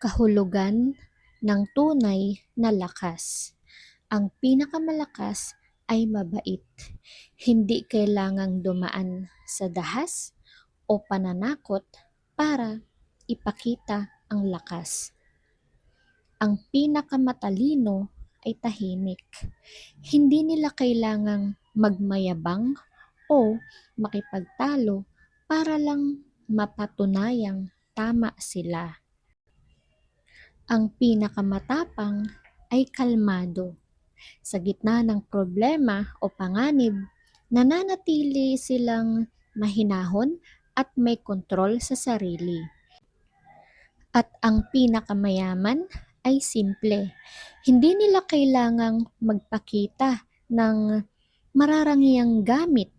Kahulugan ng tunay na lakas. Ang pinakamalakas ay mabait. Hindi kailangang dumaan sa dahas o pananakot para ipakita ang lakas. Ang pinakamatalino ay tahimik. Hindi nila kailangang magmayabang o makipagtalo para lang mapatunayang tama sila. Ang pinakamatapang ay kalmado. Sa gitna ng problema o panganib, nananatili silang mahinahon at may kontrol sa sarili. At ang pinakamayaman ay simple. Hindi nila kailangang magpakita ng mararangyang gamit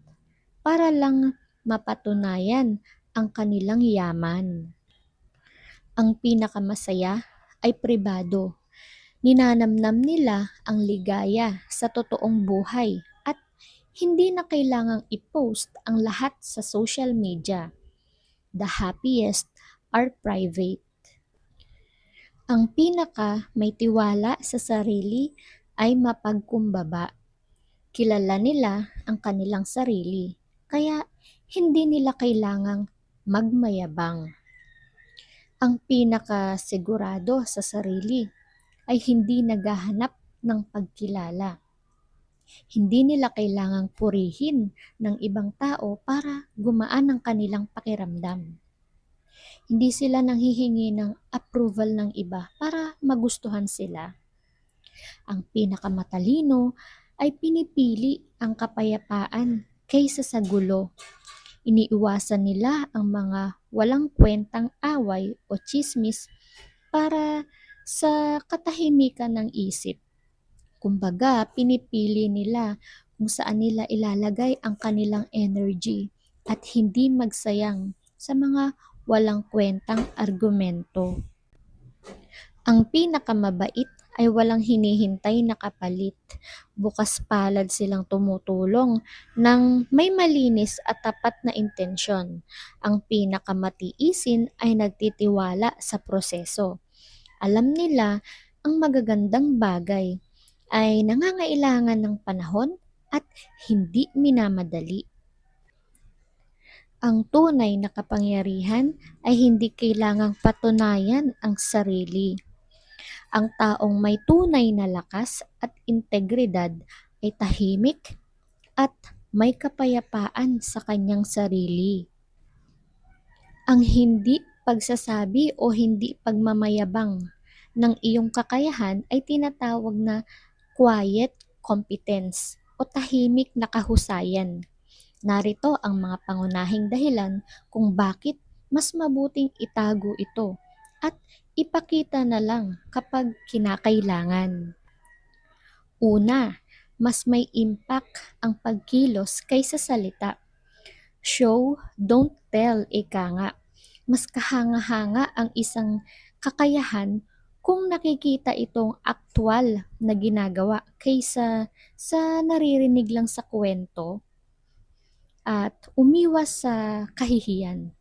para lang mapatunayan ang kanilang yaman. Ang pinakamasaya ay pribado. Ninanamnam nila ang ligaya sa totoong buhay at hindi na kailangang i-post ang lahat sa social media. The happiest are private. Ang pinaka may tiwala sa sarili ay mapagkumbaba. Kilala nila ang kanilang sarili, kaya hindi nila kailangang magmayabang. Ang pinaka sigurado sa sarili ay hindi naghahanap ng pagkilala. Hindi nila kailangang purihin ng ibang tao para gumaan ang kanilang pakiramdam. Hindi sila nanghihingi ng approval ng iba para magustuhan sila. Ang pinakamatalino ay pinipili ang kapayapaan kaysa sa gulo. Iniiwasan nila ang mga walang kwentang away o tsismis para sa katahimikan ng isip. Kumbaga, pinipili nila kung saan nila ilalagay ang kanilang energy at hindi magsayang sa mga walang kwentang argumento. Ang pinakamabait ay walang hinihintay na kapalit. Bukas palad silang tumutulong ng may malinis at tapat na intensyon. Ang pinakamatiisin ay nagtitiwala sa proseso. Alam nila ang magagandang bagay ay nangangailangan ng panahon at hindi minamadali. Ang tunay na kapangyarihan ay hindi kailangang patunayan ang sarili. Ang taong may tunay na lakas at integridad ay tahimik at may kapayapaan sa kanyang sarili. Ang hindi pagsasabi o hindi pagmamayabang ng iyong kakayahan ay tinatawag na quiet competence o tahimik na kahusayan. Narito ang mga pangunahing dahilan kung bakit mas mabuting itago ito at ipakita na lang kapag kinakailangan. Una, mas may impact ang pagkilos kaysa salita. Show, don't tell, ika nga. Mas kahanga-hanga ang isang kakayahan kung nakikita itong aktwal na ginagawa kaysa sa naririnig lang sa kwento at umiwas sa kahihiyan.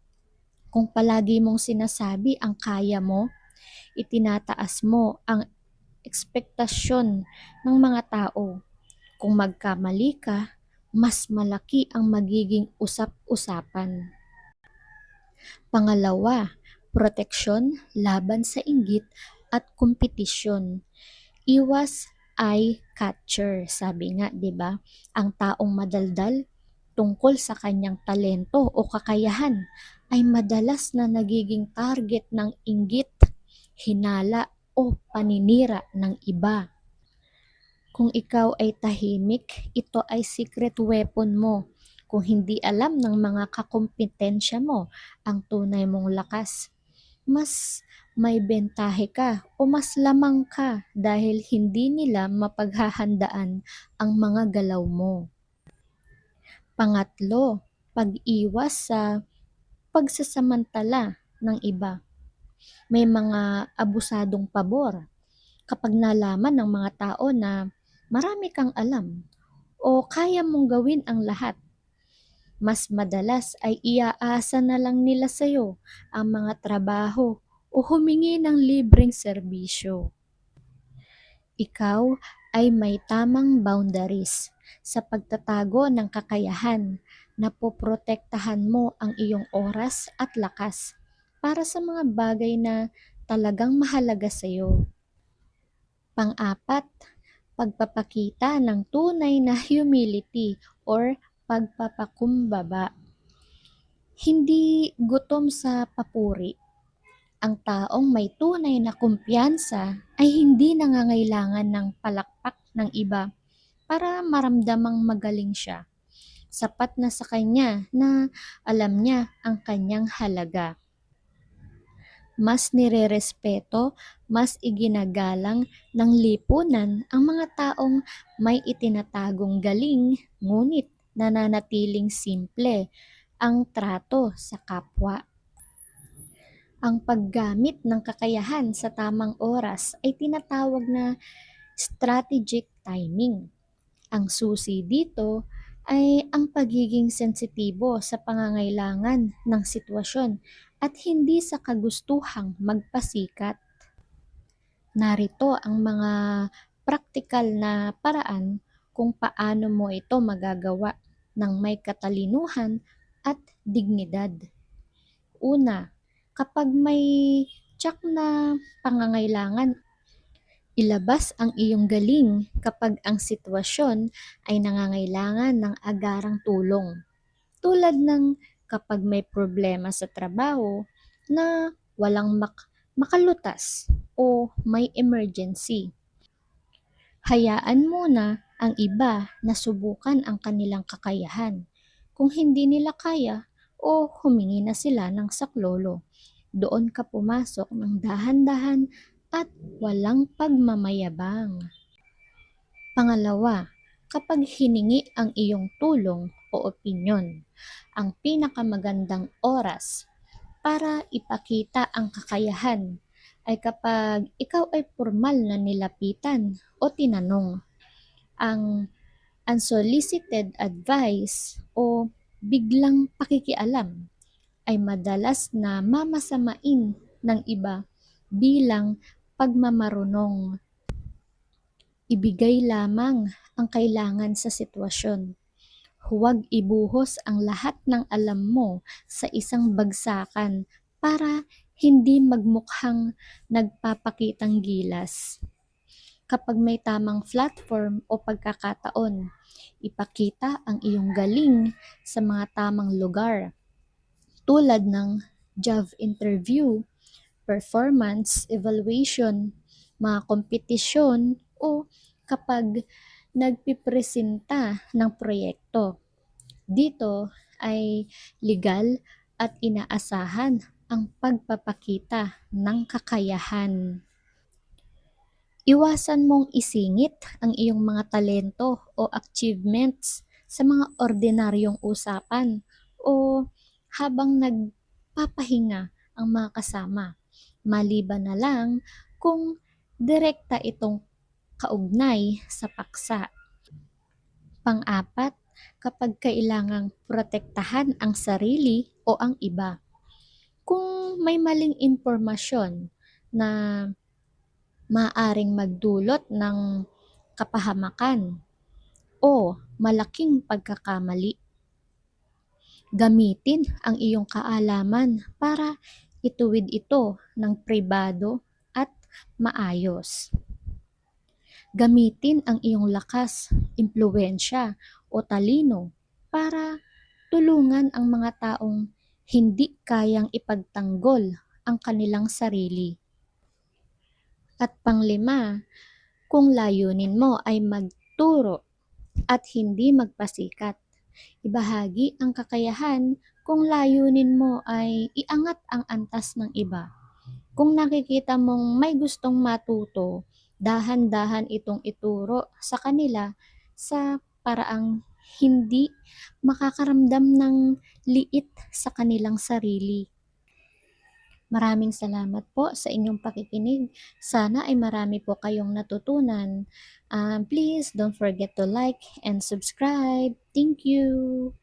Kung palagi mong sinasabi ang kaya mo, itinataas mo ang ekspektasyon ng mga tao. Kung magkamali ka, mas malaki ang magiging usap-usapan. Pangalawa, proteksyon laban sa inggit at kompetisyon. Iwas eye catcher, sabi nga, 'di ba? Ang taong madaldal tungkol sa kanyang talento o kakayahan ay madalas na nagiging target ng inggit, hinala o paninira ng iba. Kung ikaw ay tahimik, ito ay secret weapon mo. Kung hindi alam ng mga kakumpetensya mo ang tunay mong lakas, mas may bentahe ka o mas lamang ka dahil hindi nila mapaghahandaan ang mga galaw mo. Pangatlo, pag-iwas sa pagsasamantala ng iba. May mga abusadong pabor kapag nalaman ng mga tao na marami kang alam o kaya mong gawin ang lahat. Mas madalas ay iaasa na lang nila sa iyo ang mga trabaho o humingi ng libreng serbisyo. Ikaw ay may tamang boundaries sa pagtatago ng kakayahan na poprotektahan mo ang iyong oras at lakas para sa mga bagay na talagang mahalaga sa iyo. Pang-apat, pagpapakita ng tunay na humility or pagpapakumbaba. Hindi gutom sa papuri. Ang taong may tunay na kumpiyansa ay hindi nangangailangan ng palakpak ng iba para maramdamang magaling siya. Sapat na sa kanya na alam niya ang kanyang halaga. Mas nirerespeto, mas iginagalang ng lipunan ang mga taong may itinatagong galing ngunit nananatiling simple ang trato sa kapwa. Ang paggamit ng kakayahan sa tamang oras ay tinatawag na strategic timing. Ang susi dito ay ang pagiging sensitibo sa pangangailangan ng sitwasyon at hindi sa kagustuhang magpasikat. Narito ang mga praktikal na paraan kung paano mo ito magagawa ng may katalinuhan at dignidad. Una, kapag may tiyak na pangangailangan, ilabas ang iyong galing kapag ang sitwasyon ay nangangailangan ng agarang tulong. Tulad ng kapag may problema sa trabaho na walang makalutas o may emergency. Hayaan muna ang iba na subukan ang kanilang kakayahan. Kung hindi nila kaya o humingi na sila ng saklolo, doon ka pumasok ng dahan-dahan at walang pagmamayabang. Pangalawa, kapag hiningi ang iyong tulong o opinyon, ang pinakamagandang oras para ipakita ang kakayahan ay kapag ikaw ay formal na nilapitan o tinanong. Ang unsolicited advice o biglang pakikialam ay madalas na mamasamain ng iba bilang pagmamarunong. Ibigay lamang ang kailangan sa sitwasyon. Huwag ibuhos ang lahat ng alam mo sa isang bagsakan para hindi magmukhang nagpapakitang gilas. Kapag may tamang platform o pagkakataon, ipakita ang iyong galing sa mga tamang lugar tulad ng job interview, performance evaluation, mga kompetisyon o kapag nagpipresenta ng proyekto. Dito ay legal at inaasahan ang pagpapakita ng kakayahan. Iwasan mong isingit ang iyong mga talento o achievements sa mga ordinaryong usapan o habang nagpapahinga ang mga kasama. Maliban na lang kung direkta itong kaugnay sa paksa. Pang-apat, kapag kailangang protektahan ang sarili o ang iba. Kung may maling impormasyon na maaring magdulot ng kapahamakan o malaking pagkakamali, gamitin ang iyong kaalaman para ituwid ito ng pribado at maayos. Gamitin ang iyong lakas, impluwensya o talino para tulungan ang mga taong hindi kayang ipagtanggol ang kanilang sarili. At panglima, kung layunin mo ay magturo at hindi magpasikat, ibahagi ang kakayahan kung layunin mo ay iangat ang antas ng iba. Kung nakikita mong may gustong matuto, dahan-dahan itong ituro sa kanila sa paraang hindi makakaramdam ng liit sa kanilang sarili. Maraming salamat po sa inyong pakikinig. Sana ay marami po kayong natutunan. Please don't forget to like and subscribe. Thank you!